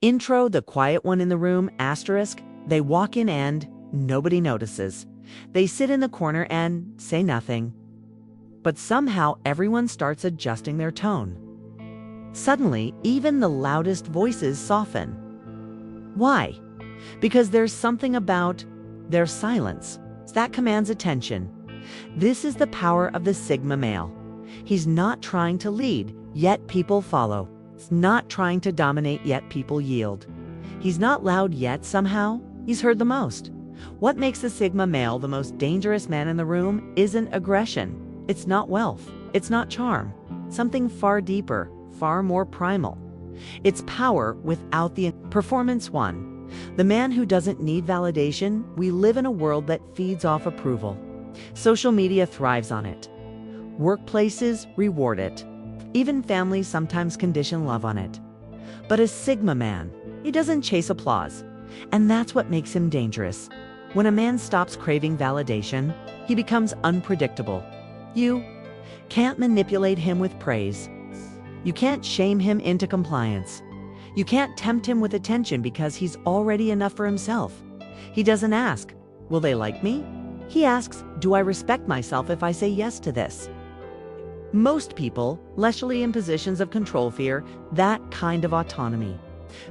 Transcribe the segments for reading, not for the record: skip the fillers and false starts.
Intro, the quiet one in the room, asterisk, they walk in and nobody notices. They sit in the corner and say nothing. But somehow everyone starts adjusting their tone. Suddenly, even the loudest voices soften. Why? Because there's something about their silence that commands attention. This is the power of the Sigma male. He's not trying to lead, yet people follow. He's not trying to dominate, yet people yield. He's not loud, yet somehow he's heard the most. What makes the Sigma male the most dangerous man in the room isn't aggression. It's not wealth. It's not charm. Something far deeper, far more primal. It's power without the performance one. The man who doesn't need validation. We live in a world that feeds off approval. Social media thrives on it. Workplaces reward it. Even families sometimes condition love on it. But a Sigma man, he doesn't chase applause. And that's what makes him dangerous. When a man stops craving validation, he becomes unpredictable. You can't manipulate him with praise. You can't shame him into compliance. You can't tempt him with attention because he's already enough for himself. He doesn't ask, will they like me? He asks, do I respect myself if I say yes to this? Most people, especially in positions of control, fear that kind of autonomy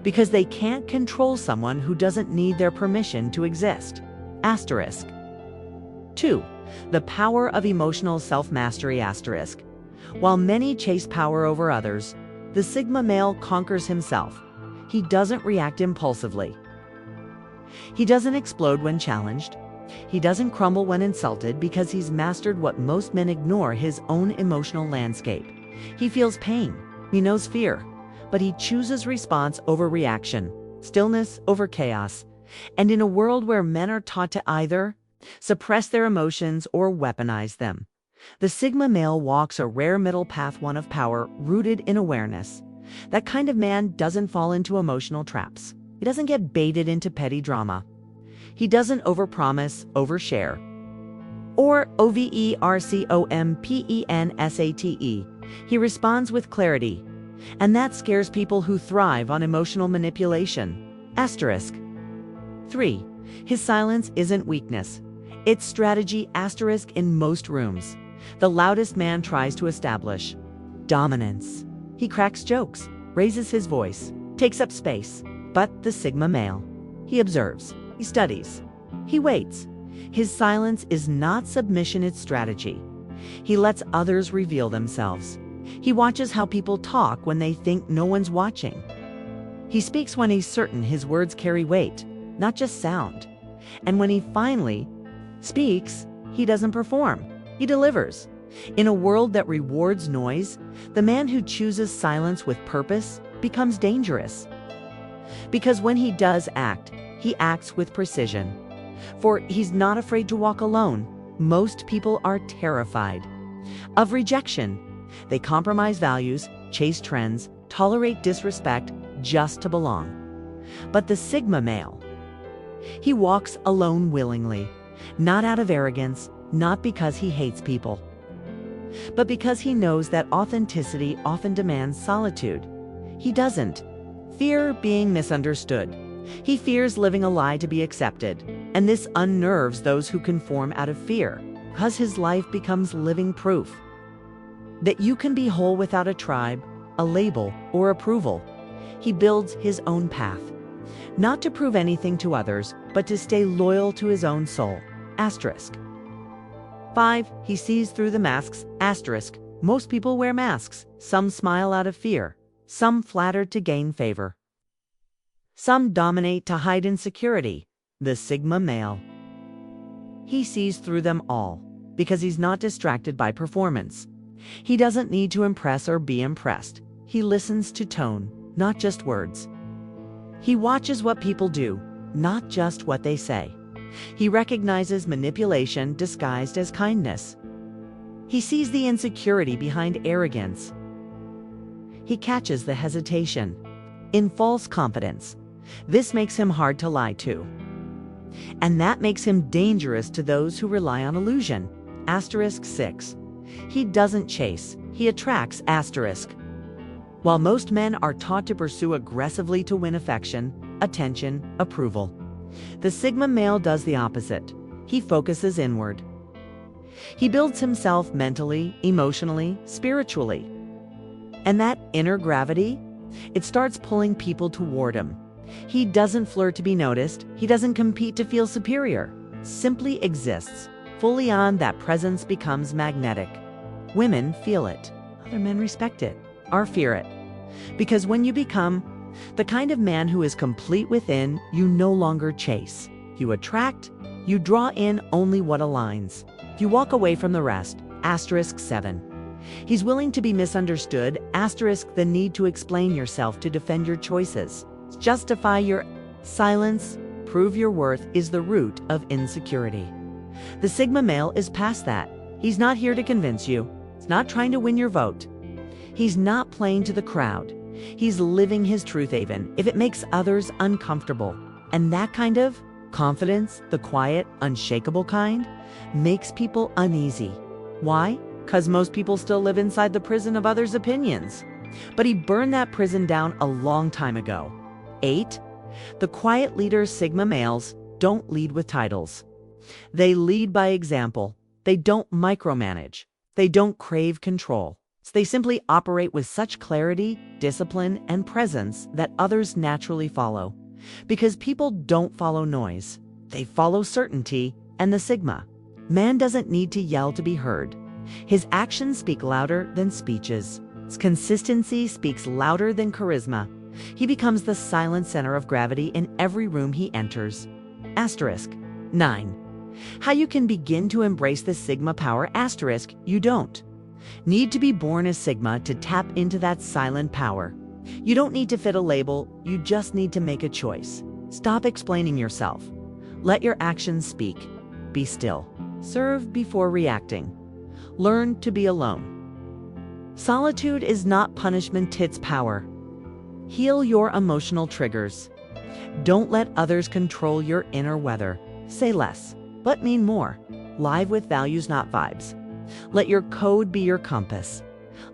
because they can't control someone who doesn't need their permission to exist. Asterisk. 2. The power of emotional self-mastery. Asterisk. While many chase power over others, the Sigma male conquers himself. He doesn't react impulsively. He doesn't explode when challenged. He doesn't crumble when insulted because he's mastered what most men ignore: his own emotional landscape. He feels pain. He knows fear. But he chooses response over reaction, stillness over chaos. And in a world where men are taught to either suppress their emotions or weaponize them, the Sigma male walks a rare middle path, one of power rooted in awareness. That kind of man doesn't fall into emotional traps. He doesn't get baited into petty drama. He doesn't overpromise, overshare, or overcompensate. He responds with clarity. And that scares people who thrive on emotional manipulation. Asterisk. 3. His silence isn't weakness. It's strategy. Asterisk. In most rooms, the loudest man tries to establish dominance. He cracks jokes, raises his voice, takes up space. But the Sigma male, he observes, he studies, he waits. His silence is not submission, it's strategy. He lets others reveal themselves. He watches how people talk when they think no one's watching. He speaks when he's certain his words carry weight, not just sound. And when he finally speaks, he doesn't perform, he delivers. In a world that rewards noise, the man who chooses silence with purpose becomes dangerous. Because when he does act, he acts with precision. For he's not afraid to walk alone. Most people are terrified of rejection. They compromise values, chase trends, tolerate disrespect just to belong. But the Sigma male, he walks alone willingly, not out of arrogance, not because he hates people, but because he knows that authenticity often demands solitude. He doesn't fear being misunderstood. He fears living a lie to be accepted, and this unnerves those who conform out of fear, because his life becomes living proof that you can be whole without a tribe, a label, or approval. He builds his own path, not to prove anything to others, but to stay loyal to his own soul. Asterisk. 5. He sees through the masks. Asterisk. Most people wear masks. Some smile out of fear. Some flatter to gain favor. Some dominate to hide insecurity. The Sigma male, he sees through them all because he's not distracted by performance. He doesn't need to impress or be impressed. He listens to tone, not just words. He watches what people do, not just what they say. He recognizes manipulation disguised as kindness. He sees the insecurity behind arrogance. He catches the hesitation in false confidence. This makes him hard to lie to. And that makes him dangerous to those who rely on illusion. Asterisk 6. He doesn't chase, he attracts. Asterisk. While most men are taught to pursue aggressively to win affection, attention, approval, the Sigma male does the opposite. He focuses inward. He builds himself mentally, emotionally, spiritually. And that inner gravity, it starts pulling people toward him. He doesn't flirt to be noticed. He doesn't compete to feel superior. Simply exists. Fully on, that presence becomes magnetic. Women feel it. Other men respect it or fear it. Because when you become the kind of man who is complete within, you no longer chase. You attract, you draw in only what aligns. You walk away from the rest. *7. He's willing to be misunderstood. *, the need to explain yourself, to defend your choices, justify your silence, prove your worth is the root of insecurity. The Sigma male is past that. He's not here to convince you. He's not trying to win your vote. He's not playing to the crowd. He's living his truth even if it makes others uncomfortable. And that kind of confidence, the quiet, unshakable kind, makes people uneasy. Why? Because most people still live inside the prison of others' opinions. But he burned that prison down a long time ago. 8. The quiet leaders, Sigma males, don't lead with titles. They lead by example. They don't micromanage. They don't crave control. They simply operate with such clarity, discipline, and presence that others naturally follow. Because people don't follow noise. They follow certainty and the Sigma. Man doesn't need to yell to be heard. His actions speak louder than speeches. His consistency speaks louder than charisma. He becomes the silent center of gravity in every room he enters. *9. How you can begin to embrace the Sigma power. You don't need to be born as Sigma to tap into that silent power. You don't need to fit a label. You just need to make a choice. Stop explaining yourself. Let your actions speak. Be still. Serve before reacting. Learn to be alone. Solitude is not punishment, it's power. Heal your emotional triggers. Don't let others control your inner weather. Say less, but mean more. Live with values, not vibes. Let your code be your compass.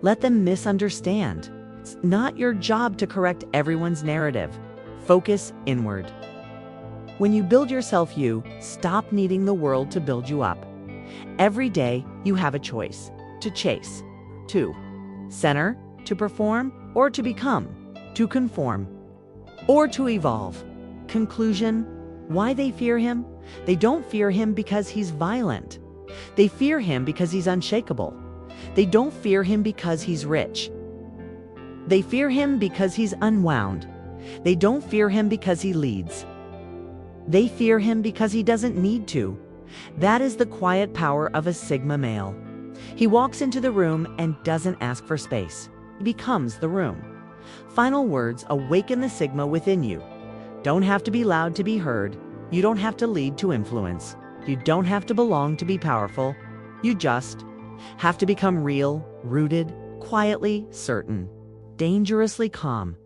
Let them misunderstand. It's not your job to correct everyone's narrative. Focus inward. When you build yourself, you stop needing the world to build you up. Every day, you have a choice: to chase, to center, to perform, or to become, to conform, or to evolve. Conclusion: why they fear him? They don't fear him because he's violent. They fear him because he's unshakable. They don't fear him because he's rich. They fear him because he's unwound. They don't fear him because he leads. They fear him because he doesn't need to. That is the quiet power of a Sigma male. He walks into the room and doesn't ask for space. He becomes the room. Final words: awaken the Sigma within you. Don't have to be loud to be heard. You don't have to lead to influence. You don't have to belong to be powerful. You just have to become real, rooted, quietly certain, dangerously calm.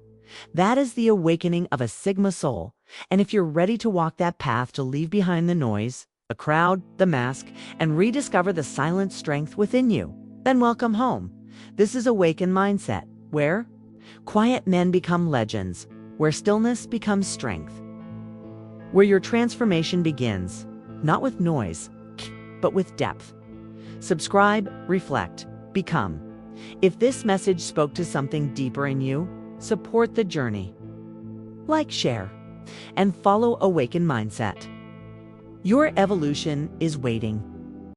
That is the awakening of a Sigma soul. And if you're ready to walk that path, to leave behind the noise, the crowd, the mask, and rediscover the silent strength within you, then welcome home. This is Awaken Mindset, where quiet men become legends, where stillness becomes strength, where your transformation begins, not with noise, but with depth. Subscribe, reflect, become. If this message spoke to something deeper in you, support the journey. Like, share, and follow Awaken Mindset. Your evolution is waiting.